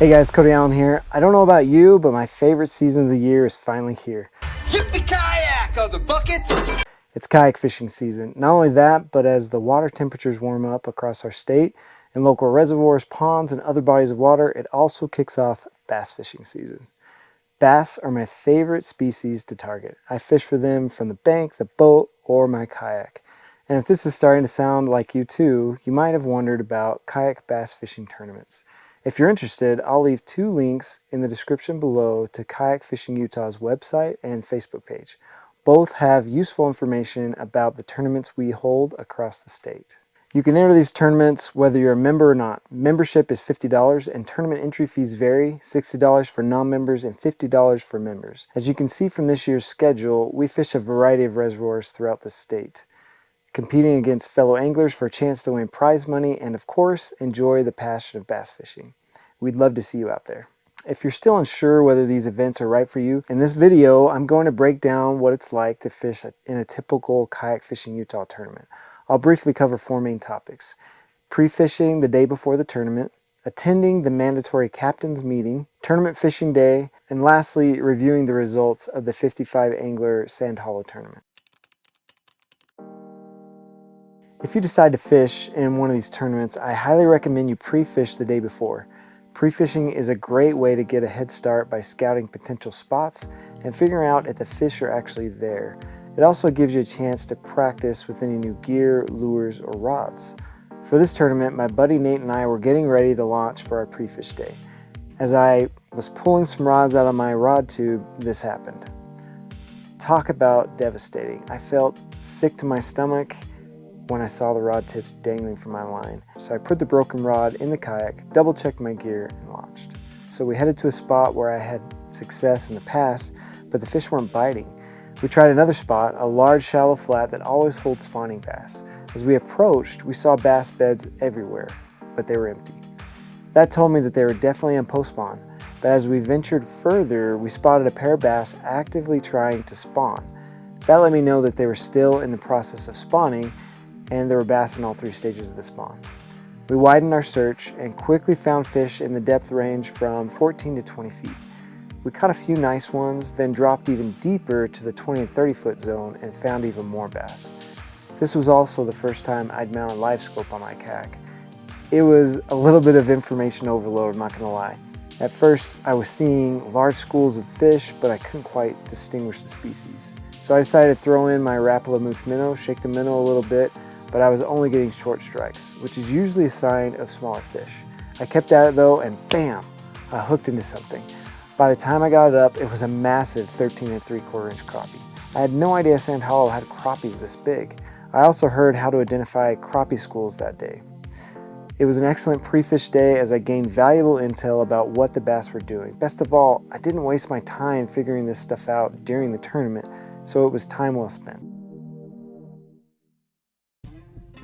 Hey guys, Cody Allen here. I don't know about you, but my favorite season of the year is finally here. Hit the kayak on the buckets! It's kayak fishing season. Not only that, but as the water temperatures warm up across our state and local reservoirs, ponds, and other bodies of water, it also kicks off bass fishing season. Bass are my favorite species to target. I fish for them from the bank, the boat, or my kayak. And if this is starting to sound like you too, you might have wondered about kayak bass fishing tournaments. If you're interested, I'll leave 2 links in the description below to Kayak Fishing Utah's website and Facebook page. Both have useful information about the tournaments we hold across the state. You can enter these tournaments whether you're a member or not. Membership is $50 and tournament entry fees vary, $60 for non-members and $50 for members. As you can see from this year's schedule, we fish a variety of reservoirs throughout the state, competing against fellow anglers for a chance to win prize money and, of course, enjoy the passion of bass fishing. We'd love to see you out there. If you're still unsure whether these events are right for you, in this video, I'm going to break down what it's like to fish in a typical Kayak Fishing Utah tournament. I'll briefly cover 4 main topics: pre-fishing the day before the tournament, attending the mandatory captain's meeting, tournament fishing day, and lastly, reviewing the results of the 55 angler Sand Hollow tournament. If you decide to fish in one of these tournaments, I highly recommend you pre-fish the day before. Pre-fishing is a great way to get a head start by scouting potential spots and figuring out if the fish are actually there. It also gives you a chance to practice with any new gear, lures, or rods. For this tournament, my buddy Nate and I were getting ready to launch for our pre-fish day. As I was pulling some rods out of my rod tube, this happened. Talk about devastating. I felt sick to my stomach when I saw the rod tips dangling from my line. So I put the broken rod in the kayak, double checked my gear, and launched. So we headed to a spot where I had success in the past, but the fish weren't biting. We tried another spot, a large shallow flat that always holds spawning bass. As we approached, we saw bass beds everywhere, but they were empty. That told me that they were definitely on post-spawn, but as we ventured further, we spotted a pair of bass actively trying to spawn. That let me know that they were still in the process of spawning, and there were bass in all 3 stages of the spawn. We widened our search and quickly found fish in the depth range from 14 to 20 feet. We caught a few nice ones, then dropped even deeper to the 20 and 30 foot zone and found even more bass. This was also the first time I'd mounted live scope on my kayak. It was a little bit of information overload, I'm not gonna lie. At first, I was seeing large schools of fish, but I couldn't quite distinguish the species. So I decided to throw in my Rapala Mooch minnow, shake the minnow a little bit, but I was only getting short strikes, which is usually a sign of smaller fish. I kept at it though, and bam, I hooked into something. By the time I got it up, it was a massive 13 3/4 inch crappie. I had no idea Sand Hollow had crappies this big. I also heard how to identify crappie schools that day. It was an excellent pre-fish day as I gained valuable intel about what the bass were doing. Best of all, I didn't waste my time figuring this stuff out during the tournament, so it was time well spent.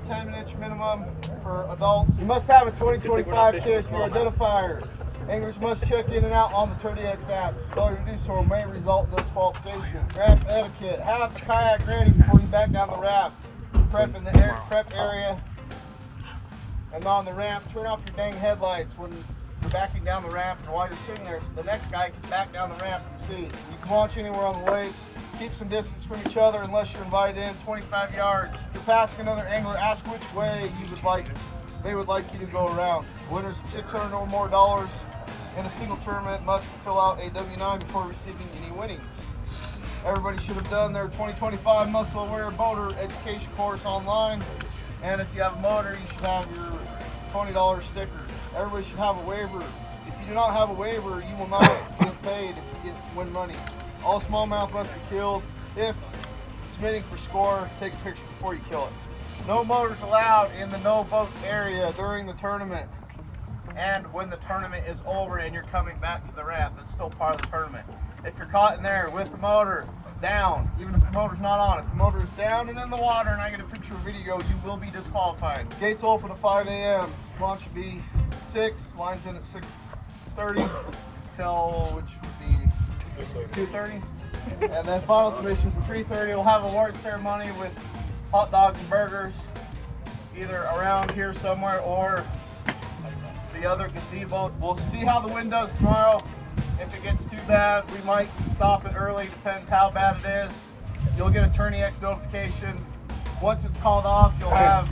10-inch minimum for adults. You must have a 2025 KSU identifier. Anglers must check in and out on the TourDX app. Failure to do so may result in disqualification. Ramp etiquette. Have the kayak ready before you back down the ramp. Prep in the prep area and on the ramp. Turn off your dang headlights when you're backing down the ramp and while you're sitting there so the next guy can back down the ramp and see. You can launch anywhere on the lake. Keep some distance from each other unless you're invited in, 25 yards. If you're passing another angler, ask which way they would like you to go around. Winners of $600 or more in a single tournament must fill out a W-9 before receiving any winnings. Everybody should have done their 2025 Muscle Aware Boater Education course online. And if you have a motor, you should have your $20 sticker. Everybody should have a waiver. If you do not have a waiver, you will not get paid if you win money. All smallmouth must be killed. If submitting for score, take a picture before you kill it. No motors allowed in the no boats area during the tournament. And when the tournament is over and you're coming back to the ramp, it's still part of the tournament. If you're caught in there with the motor down, even if the motor's not on, if the motor is down and in the water and I get a picture or video, you will be disqualified. Gates open at 5 a.m. Launch will be 6, lines in at 6:30 till, which would be 2:30. And then final submissions at 3:30. We'll have a award ceremony with hot dogs and burgers, either around here somewhere or the other gazebo. We'll see how the wind does tomorrow. If it gets too bad, we might stop it early. Depends how bad it is. You'll get a Tourney X notification. Once it's called off, you'll have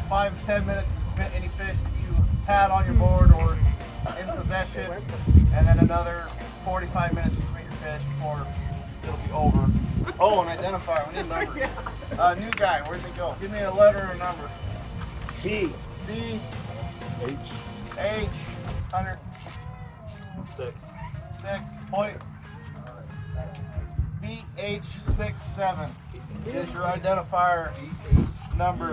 5 to 10 minutes to submit any fish that you had on your board or in possession, and then another 45 minutes to submit your fish before it'll be over. Oh, an identifier. We need a number. New guy, where'd they go? Give me a letter or a number. B. B. H. H. Hunter. 6. 6. Point. BH67 is your identifier number.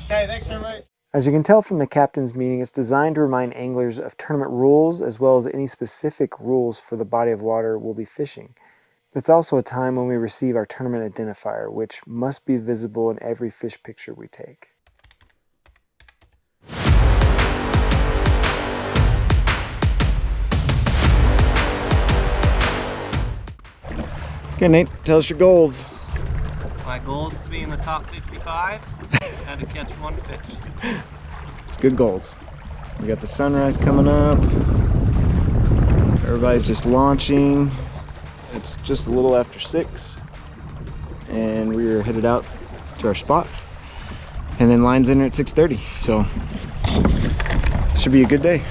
Okay, thanks everybody. As you can tell from the captain's meeting, it's designed to remind anglers of tournament rules as well as any specific rules for the body of water we'll be fishing. It's also a time when we receive our tournament identifier, which must be visible in every fish picture we take. Okay, Nate, tell us your goals. My goal is to be in the top 55 and to catch 1 fish. It's good goals. We got the sunrise coming up. Everybody's just launching. It's just a little after 6. And we are headed out to our spot. And then line's in at 6:30. So should be a good day.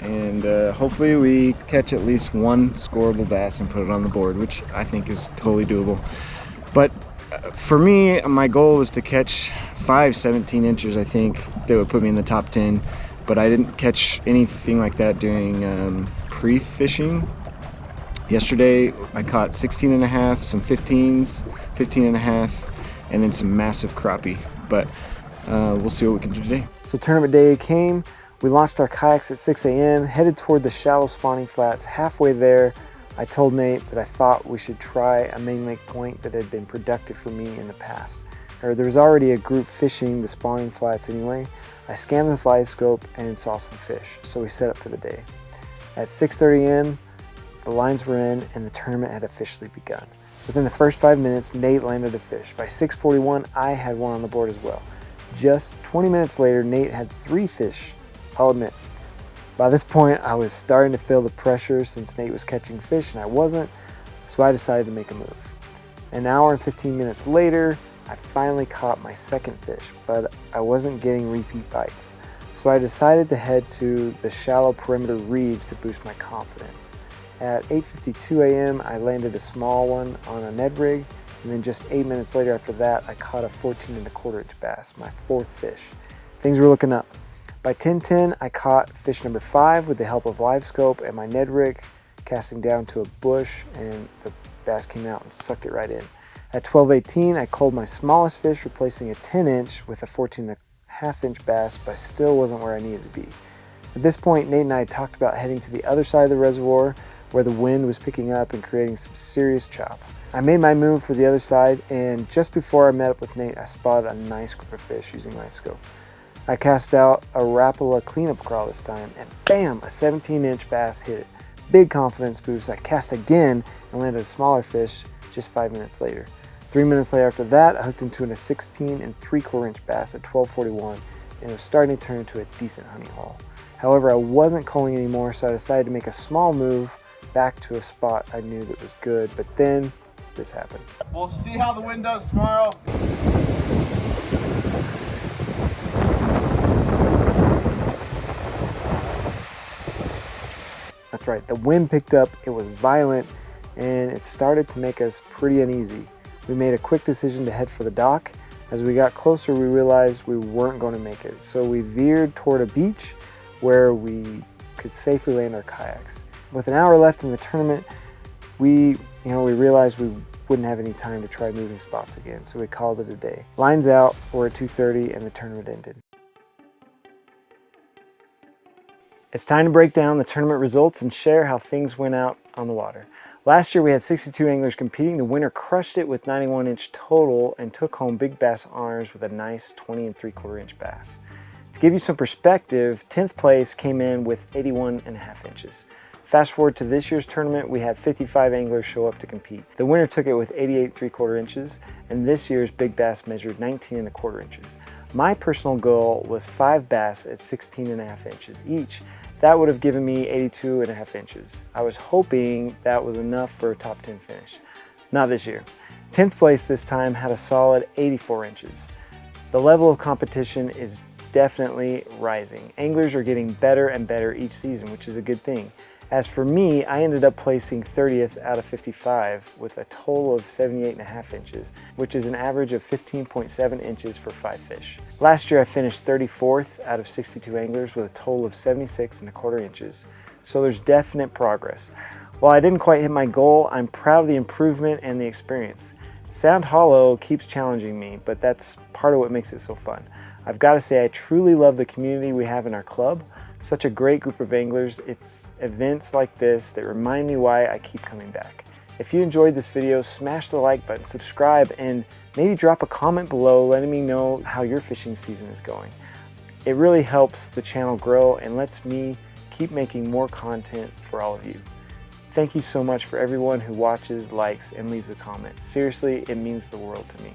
And hopefully we catch at least 1 scoreable bass and put it on the board, which I think is totally doable. But for me, my goal was to catch 5 17 inches. I think that would put me in the top 10, but I didn't catch anything like that during pre-fishing. Yesterday I caught 16 and a half, some 15s, 15 and a half, and then some massive crappie. But we'll see what we can do today. So tournament day came. We launched our kayaks at 6 a.m., headed toward the shallow spawning flats. Halfway there, I told Nate that I thought we should try a main lake point that had been productive for me in the past. There was already a group fishing the spawning flats anyway. I scanned with light scope and saw some fish, so we set up for the day. At 6:30 a.m., the lines were in and the tournament had officially begun. Within the first 5 minutes, Nate landed a fish. By 6:41, I had 1 on the board as well. Just 20 minutes later, Nate had 3 fish. I'll admit, by this point, I was starting to feel the pressure since Nate was catching fish and I wasn't, so I decided to make a move. An hour and 15 minutes later, I finally caught my second fish, but I wasn't getting repeat bites. So I decided to head to the shallow perimeter reeds to boost my confidence. At 8:52 a.m., I landed a small one on a Ned rig, and then just 8 minutes later after that, I caught a 14 1/4 inch bass, my 4th fish. Things were looking up. By 10:10, I caught fish number 5 with the help of live scope and my Ned rig, casting down to a bush, and the bass came out and sucked it right in. At 12:18, I culled my smallest fish, replacing a 10 inch with a 14 1/2 inch bass, but I still wasn't where I needed to be. At this point, Nate and I had talked about heading to the other side of the reservoir where the wind was picking up and creating some serious chop. I made my move for the other side, and just before I met up with Nate, I spotted a nice group of fish using live scope. I cast out a Rapala cleanup crawl this time, and bam, a 17 inch bass hit it. Big confidence boost. I cast again and landed a smaller fish just 5 minutes later. 3 minutes later after that, I hooked into a 16 3/4 inch bass at 12:41, and it was starting to turn into a decent honey haul. However, I wasn't culling anymore, so I decided to make a small move back to a spot I knew that was good, but then this happened. We'll see how the wind does tomorrow. That's right, the wind picked up, it was violent, and it started to make us pretty uneasy. We made a quick decision to head for the dock. As we got closer, we realized we weren't going to make it, so we veered toward a beach where we could safely land our kayaks. With an hour left in the tournament, we realized we wouldn't have any time to try moving spots again, so we called it a day. Lines out, we're at 2:30 and the tournament ended. It's time to break down the tournament results and share how things went out on the water. Last year we had 62 anglers competing. The winner crushed it with 91 inch total and took home big bass honors with a nice 20 3/4 inch bass. To give you some perspective, 10th place came in with 81 1/2 inches. Fast forward to this year's tournament, we had 55 anglers show up to compete. The winner took it with 88 3/4 inches, and this year's big bass measured 19 1/4 inches. My personal goal was 5 bass at 16.5 inches each. That would have given me 82.5 inches. I was hoping that was enough for a top 10 finish. Not this year. 10th place this time had a solid 84 inches. The level of competition is definitely rising. Anglers are getting better and better each season, which is a good thing. As for me, I ended up placing 30th out of 55 with a total of 78.5 inches, which is an average of 15.7 inches for 5 fish. Last year I finished 34th out of 62 anglers with a total of 76.25 inches, so there's definite progress. While I didn't quite hit my goal, I'm proud of the improvement and the experience. Sound Hollow keeps challenging me, but that's part of what makes it so fun. I've got to say I truly love the community we have in our club. Such a great group of anglers. It's events like this that remind me why I keep coming back. If you enjoyed this video, smash the like button, subscribe, and maybe drop a comment below letting me know how your fishing season is going. It really helps the channel grow and lets me keep making more content for all of you. Thank you so much for everyone who watches, likes, and leaves a comment. Seriously, it means the world to me.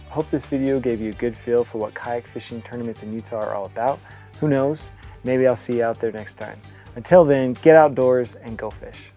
I hope this video gave you a good feel for what kayak fishing tournaments in Utah are all about. Who knows? Maybe I'll see you out there next time. Until then, get outdoors and go fish.